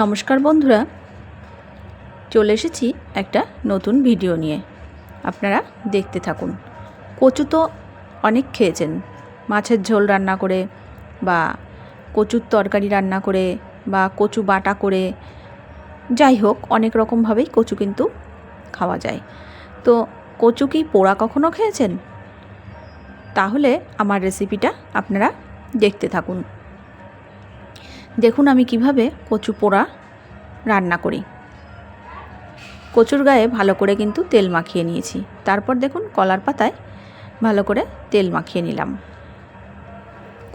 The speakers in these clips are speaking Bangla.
নমস্কার বন্ধুরা, চলে এসেছি একটা নতুন ভিডিও নিয়ে। আপনারা দেখতে থাকুন। কচু তো অনেক খেয়েছেন, মাছের ঝোল রান্না করে বা কচুর তরকারি রান্না করে বা কচু বাটা করে, যাই হোক অনেক রকমভাবেই কচু কিন্তু খাওয়া যায়। তো কচু কি পোড়া কখনো খেয়েছেন? তাহলে আমার রেসিপিটা আপনারা দেখতে থাকুন। দেখুন আমি কিভাবে কচু পোড়া রান্না করি। কচুর গায়ে ভালো করে কিন্তু তেল মাখিয়ে নিয়েছি। তারপর দেখুন কলার পাতায় ভালো করে তেল মাখিয়ে নিলাম।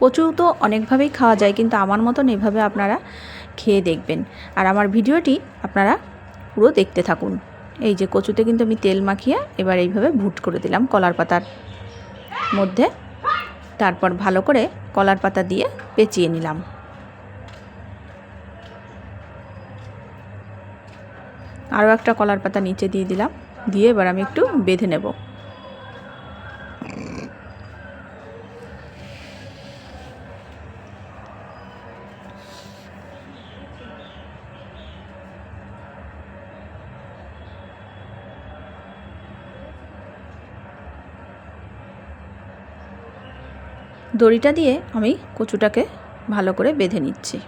কচু তো অনেকভাবেই খাওয়া যায়, কিন্তু আমার মতন এভাবে আপনারা খেয়ে দেখবেন। আর আমার ভিডিওটি আপনারা পুরো দেখতে থাকুন। এই যে কচুতে কিন্তু আমি তেল মাখিয়ে এবার এইভাবে ভুট করে দিলাম কলার পাতার মধ্যে। তারপর ভালো করে কলার পাতা দিয়ে পেঁচিয়ে নিলাম। আরও একটা কলার পাতা নিচে দিয়ে দিলাম, দিয়ে এবার আমি একটু বেঁধে নেব। দড়িটা দিয়ে আমি কচুটাকে ভালো করে বেঁধে নিচ্ছি।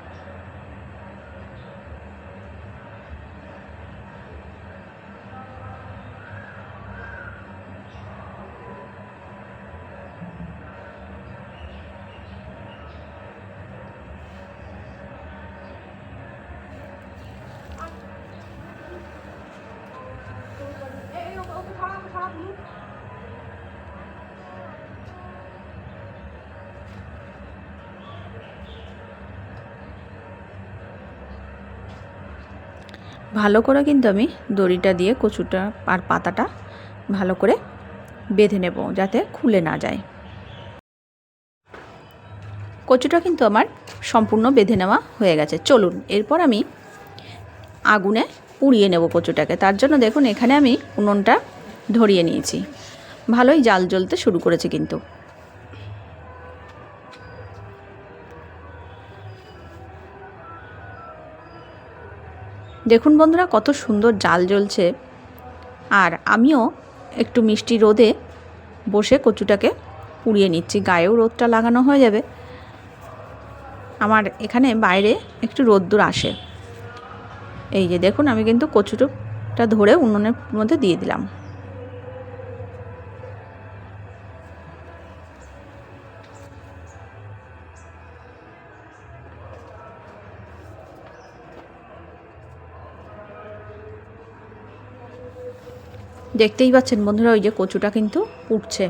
ভালো করে কিন্তু আমি দড়িটা দিয়ে কচুটা আর পাতাটা ভালো করে বেঁধে নেব, যাতে খুলে না যায়। কচুটা কিন্তু আমার সম্পূর্ণ বেঁধে নেওয়া হয়ে গেছে। চলুন এরপর আমি আগুনে পুড়িয়ে নেব কচুটাকে। তার জন্য দেখুন এখানে আমি উনুনটা ধরিয়ে নিয়েছি। ভালোই জাল জ্বলতে শুরু করেছে কিন্তু। দেখুন বন্ধুরা কত সুন্দর জাল জ্বলছে। আর আমিও একটু মিষ্টি রোদে বসে কচুটাকে পুড়িয়ে নিচ্ছি। গায়েও রোদটা লাগানো হয়ে যাবে। আমার এখানে বাইরে একটু রোদ্দুর আসে। এই যে দেখুন আমি কিন্তু কচুটা ধরে উনুনের মধ্যে দিয়ে দিলাম। দেখতেই পাচ্ছেন বন্ধুরা, ওই যে কচুটা কিন্তু উঠছে।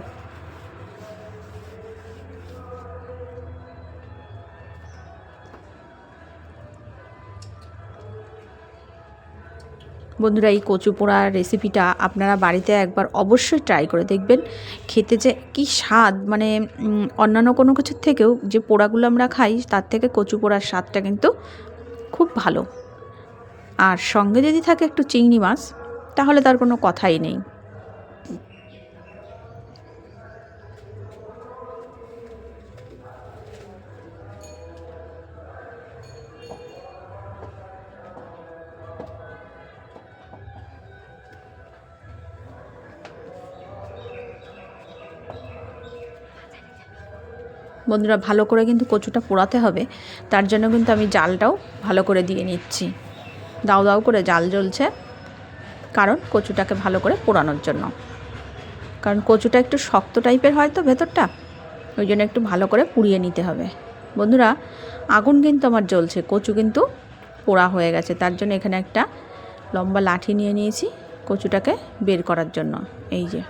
বন্ধুরা এই কচু পোড়ার রেসিপিটা আপনারা বাড়িতে একবার অবশ্যই ট্রাই করে দেখবেন। খেতে যে কি স্বাদ, মানে অন্যান্য কোনো কিছুর থেকেও যে পোড়াগুলো আমরা খাই তার থেকে কচু পোড়ার স্বাদটা কিন্তু খুব ভালো। আর সঙ্গে যদি থাকে একটু চিংড়ি মাছ, তাহলে তার কোনো কথাই নেই। বন্ধুরা ভালো করে কিন্তু কচুটা পোড়াতে হবে। তার জন্য কিন্তু আমি জালটাও ভালো করে দিয়ে নিচ্ছি। দাউ দাউ করে জাল জ্বলছে, কারণ কচুটাকে ভালো করে পোড়ানোর জন্য। কারণ কচুটা একটু শক্ত টাইপের হয় তো ভেতরটা, ওই জন্য একটু ভালো করে পুড়িয়ে নিতে হবে। বন্ধুরা আগুন কিন্তু আমার জ্বলছে, কচু কিন্তু পোড়া হয়ে গেছে। তার জন্য এখানে একটা লম্বা লাঠি নিয়ে নিয়েছি কচুটাকে বের করার জন্য। এই যে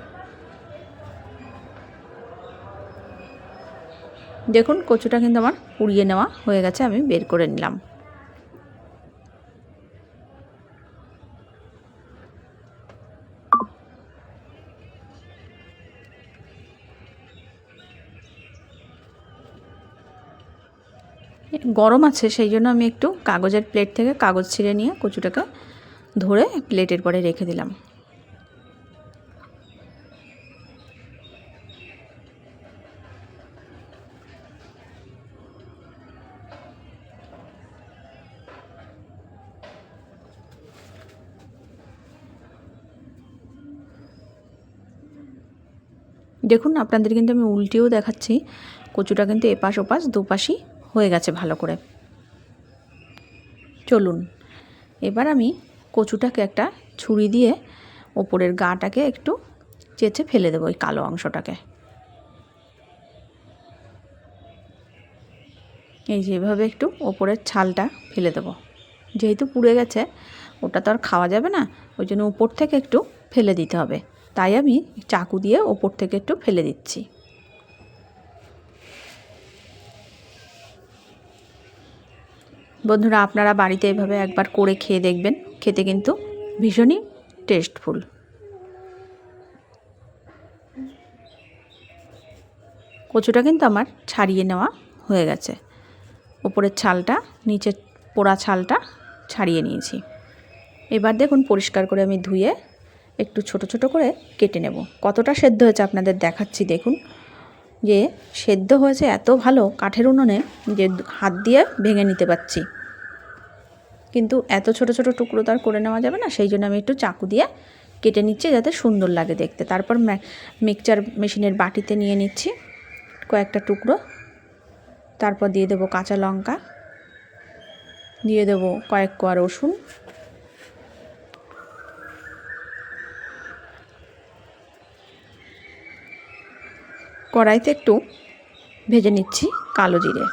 দেখুন কচুটা কিন্তু আমার পুড়িয়ে নেওয়া হয়ে গেছে, আমি বের করে নিলাম। গরম আছে সেই জন্য আমি একটু কাগজের প্লেট থেকে কাগজ ছিঁড়ে নিয়ে কচুটাকে ধরে প্লেটের পরে রেখে দিলাম। দেখুন আপনাদের কিন্তু আমি উল্টিয়েও দেখাচ্ছি, কচুটা কিন্তু এপাশ ওপাশ দুপাশই হয়ে গেছে ভালো করে। চলুন এবার আমি কচুটাকে একটা ছুরি দিয়ে ওপরের গাটাকে একটু চেঁচে ফেলে দেবো, ওই কালো অংশটাকে। এই যে এভাবে একটু ওপরের ছালটা ফেলে দেবো, যেহেতু পুড়ে গেছে ওটা তো আর খাওয়া যাবে না, ওই জন্য উপর থেকে একটু ফেলে দিতে হবে, তাই আমি চাকু দিয়ে ওপর থেকে একটু ফেলে দিচ্ছি। বন্ধুরা আপনারা বাড়িতে এভাবে একবার করে খেয়ে দেখবেন, খেতে কিন্তু ভীষণই টেস্টফুল। কচুটা কিন্তু আমার ছাড়িয়ে নেওয়া হয়ে গেছে, উপরের ছালটা নিচের পোড়া ছালটা ছাড়িয়ে নিয়েছি। এবার দেখুন পরিষ্কার করে আমি ধুয়ে একটু ছোট ছোট করে কেটে নেব। কতটা সেদ্ধ হয়েছে আপনাদের দেখাচ্ছি, দেখুন যে সেদ্ধ হয়েছে এত ভালো কাঠের উনুনে যে হাত দিয়ে ভেঙে নিতে পারছি, কিন্তু এত ছোট ছোট টুকরো তো আর করে নেওয়া যাবে না, সেই জন্য আমি একটু চাকু দিয়ে কেটে নিচ্ছি যাতে সুন্দর লাগে দেখতে। তারপর মিক্সচার মেশিনের বাটিতে নিয়ে নিচ্ছি কয়েকটা টুকরো, তারপর দিয়ে দেবো কাঁচা লঙ্কা, দিয়ে দেবো কয়েক কোয়া রসুন, কড়াইতে একটু ভেজে নিচ্ছি কালো জিরে,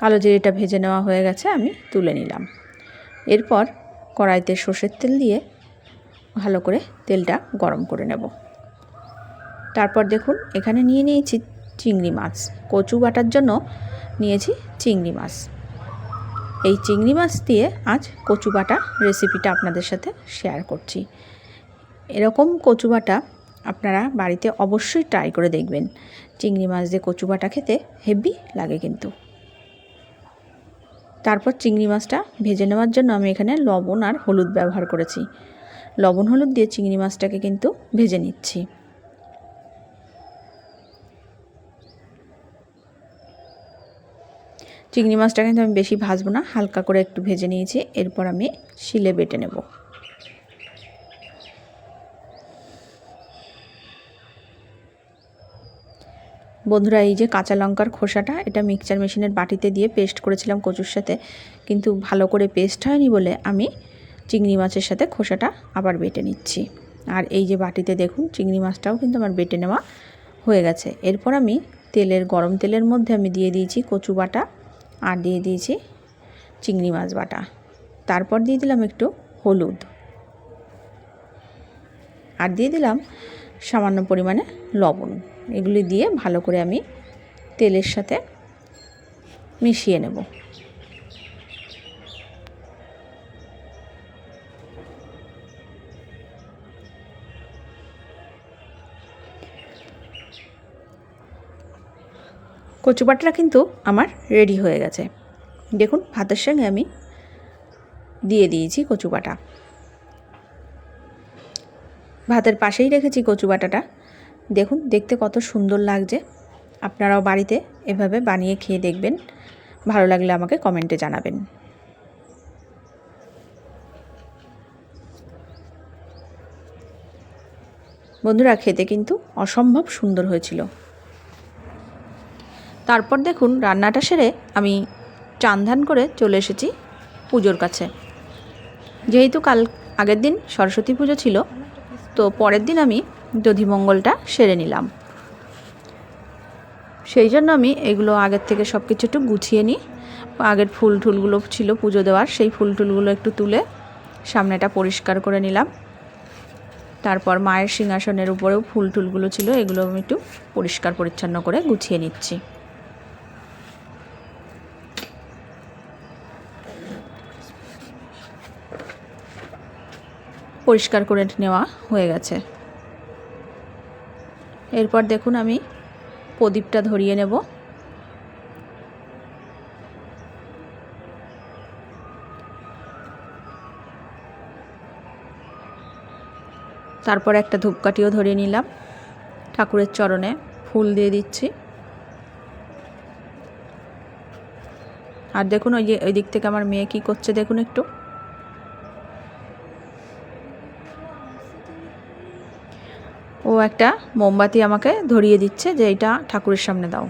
কালো জিরেটা ভেজে নেওয়া হয়ে গেছে, আমি তুলে নিলাম। এরপর কড়াইতে সর্ষের তেল দিয়ে ভালো করে তেলটা গরম করে নেব। তারপর দেখুন এখানে নিয়ে নিয়েছি চিংড়ি মাছ, কচু বাটার জন্য নিয়েছি চিংড়ি মাছ। এই চিংড়ি মাছ দিয়ে আজ কচু বাটা রেসিপিটা আপনাদের সাথে শেয়ার করছি। এরকম কচু বাটা আপনারা বাড়িতে অবশ্যই ট্রাই করে দেখবেন, চিংড়ি মাছ দিয়ে কচু বাটা খেতে হেভি লাগে কিন্তু। তারপর চিংড়ি মাছটা ভেজে নেওয়ার জন্য আমি এখানে লবণ আর হলুদ ব্যবহার করেছি, লবণ হলুদ দিয়ে চিংড়ি মাছটাকে কিন্তু ভেজে নিচ্ছি। চিংড়ি মাছটা কিন্তু আমি বেশি ভাজবো না, হালকা করে একটু ভেজে নিয়েছি। এরপর আমি শিলে বেটে নেব। বন্ধুরা এই যে কাঁচা লঙ্কার খোসাটা, এটা মিক্সচার মেশিনের বাটিতে দিয়ে পেস্ট করেছিলাম কচুর সাথে, কিন্তু ভালো করে পেস্ট হয়নি বলে আমি চিংড়ি মাছের সাথে খোসাটা আবার বেটে নিচ্ছি। আর এই যে বাটিতে দেখুন চিংড়ি মাছটাও কিন্তু আমার বেটে নেওয়া হয়ে গেছে। এরপর আমি গরম তেলের মধ্যে আমি দিয়ে দিয়েছি কচু বাটা আর দিয়ে দিয়েছি চিংড়ি মাছ বাটা, তারপর দিয়ে দিলাম একটু হলুদ আর দিয়ে দিলাম সামান্য পরিমাণে লবণ। এগুলি দিয়ে ভালো করে আমি তেলের সাথে মিশিয়ে নেব। কচু বাটাটা কিন্তু আমার রেডি হয়ে গেছে। দেখুন ভাতের সঙ্গে আমি দিয়ে দিয়েছি কচু বাটা, ভাতের পাশেই রেখেছি কচু বাটাটা। দেখুন দেখতে কত সুন্দর লাগছে। আপনারাও বাড়িতে এভাবে বানিয়ে খেয়ে দেখবেন, ভালো লাগলে আমাকে কমেন্টে জানাবেন। বন্ধুরা খেতে কিন্তু অসম্ভব সুন্দর হয়েছিল। তারপর দেখুন রান্নাটা সেরে আমি চান ধান করে চলে এসেছি পুজোর কাছে। যেহেতু আগের দিন সরস্বতী পুজো ছিল, তো পরের দিন আমি দধিমঙ্গলটা সেরে নিলাম। সেই জন্য আমি এগুলো আগের থেকে সব কিছু একটু গুছিয়ে নিই। আগের ফুল টুলগুলো ছিল পুজো দেওয়ার, সেই ফুল টুলগুলো একটু তুলে সামনেটা পরিষ্কার করে নিলাম। তারপর মায়ের সিংহাসনের উপরেও ফুল টুলগুলো ছিল, এগুলো আমি একটু পরিষ্কার পরিচ্ছন্ন করে গুছিয়ে নিচ্ছি। পরিষ্কার করে নেওয়া হয়ে গেছে। এরপর দেখুন আমি প্রদীপটা ধরিয়ে নেব। তারপর একটা ধূপকাঠিও ধরিয়ে নিলাম, ঠাকুরের চরণে ফুল দিয়ে দিচ্ছি। আর দেখুন ওই দিক থেকে আমার মেয়ে কী করছে দেখুন একটু। ও একটা মোমবাতি আমাকে ধরিয়ে দিচ্ছে যে এটা ঠাকুরের সামনে দাও।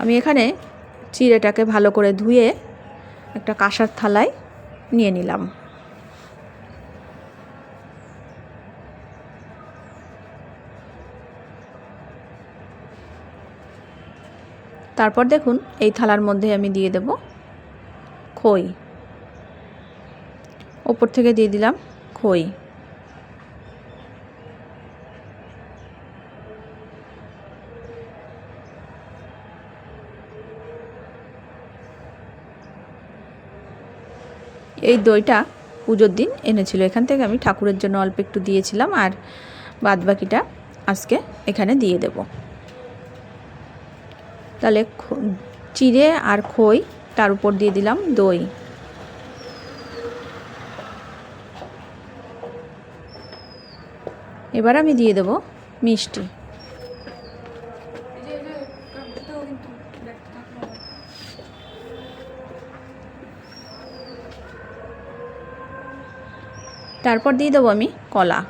আমি এখানে চিড়েটাকে ভালো করে ধুয়ে একটা কাঁসার থালায় নিয়ে নিলাম। তারপর দেখুন এই থালার মধ্যে আমি দিয়ে দেব খই, ওপর থেকে দিয়ে দিলাম খই। এই দইটা পুজোর দিন এনেছিল, এখান থেকে আমি ঠাকুরের জন্য অল্প একটু দিয়েছিলাম, আর বাদবাকিটা আজকে এখানে দিয়ে দেব। তাহলে চিড়ে আর খই, তার উপর দিয়ে দিলাম দই। এবার আমি দিয়ে দেব মিষ্টি। তারপর দিয়ে দেবো আমি কলা।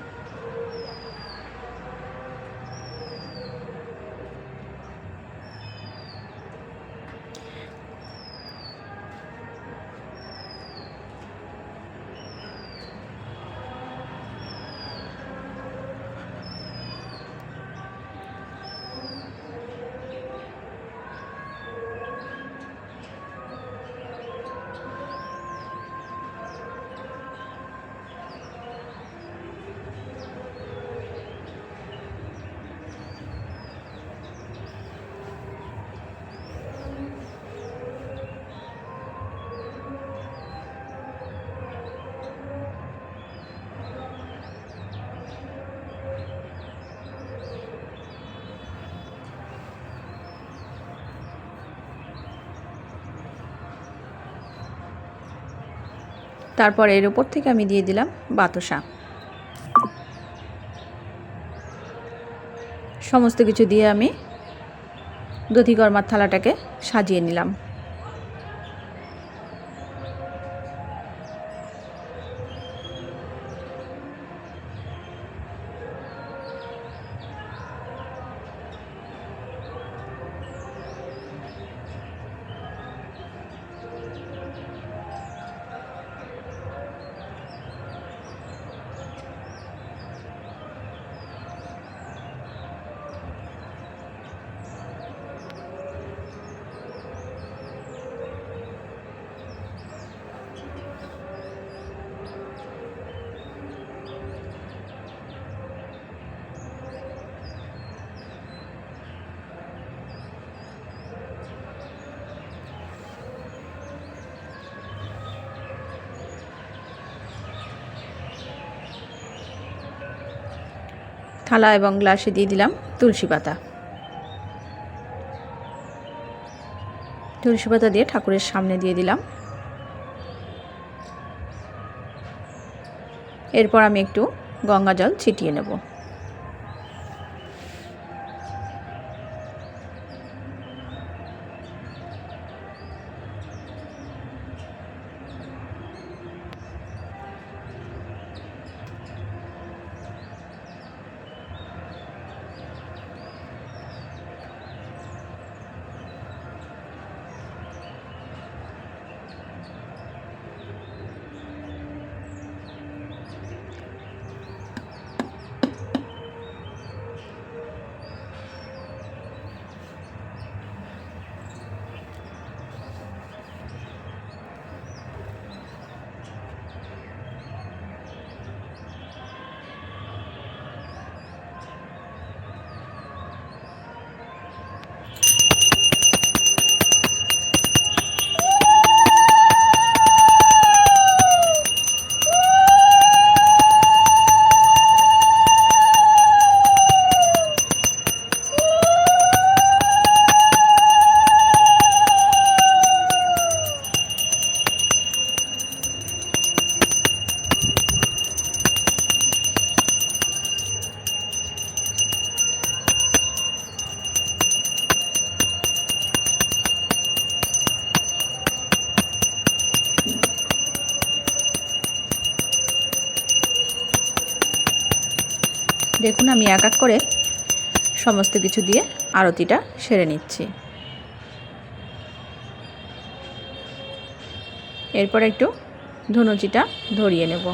তারপর এর উপর থেকে আমি দিয়ে দিলাম বাতাসা। সমস্ত কিছু দিয়ে আমি দধিকর্মার থালাটাকে সাজিয়ে নিলাম। থালা এবং গ্লাসে দিয়ে দিলাম তুলসী পাতা। তুলসী পাতা দিয়ে ঠাকুরের সামনে দিয়ে দিলাম। এরপর আমি একটু গঙ্গা জল ছিটিয়ে নেব। দেখুন আমি এক এক করে সমস্ত কিছু দিয়ে আরতিটা সেরে নিচ্ছি। এরপর একটু ধুনুচিটা ধরিয়ে নেব।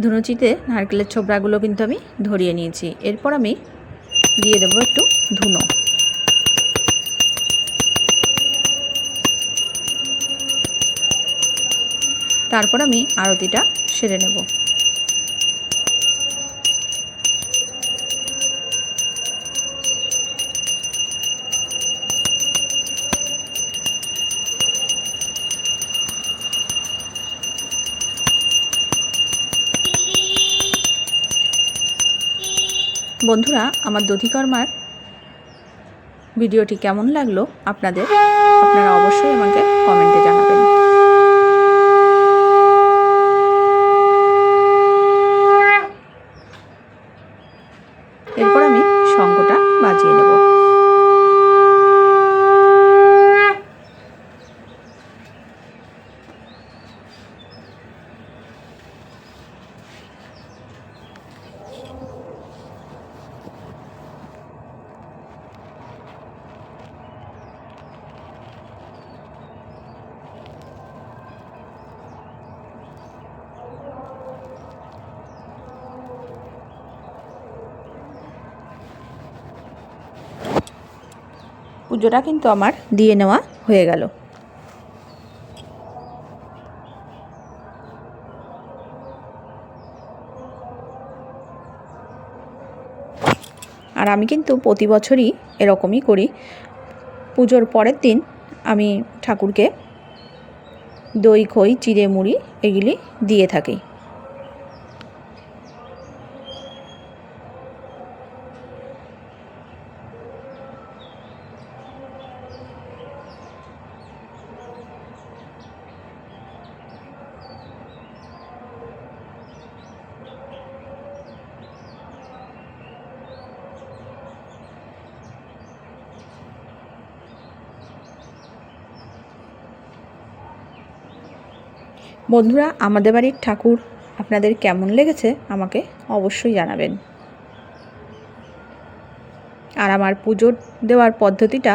ধুনুচিতে নারকেলের ছোবড়াগুলো কিন্তু আমি ধরিয়ে নিয়েছি। এরপর আমি দিয়ে দেবো একটু ধুনো। তারপর আমি আরতিটা সেরে নেব। বন্ধুরা, আমার দধিকর্মার ভিডিওটি কেমন লাগলো আপনারা অবশ্যই আমাকে কমেন্টে জানাবেন। এরপর আমি শঙ্খটা বাজিয়ে নেব। পুজোটা কিন্তু আমার দিয়ে নেওয়া হয়ে গেল। আর আমি কিন্তু প্রতি বছরই এরকমই করি। পুজোর পরের দিন আমি ঠাকুরকে দই খই চিড়ে মুড়ি এগুলি দিয়ে থাকি। বন্ধুরা, আমাদের বাড়ির ঠাকুর আপনাদের কেমন লেগেছে আমাকে অবশ্যই জানাবেন। আর আমার পুজো দেওয়ার পদ্ধতিটা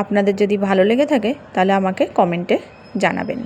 আপনাদের যদি ভালো লেগে থাকে তাহলে আমাকে কমেন্টে জানাবেন।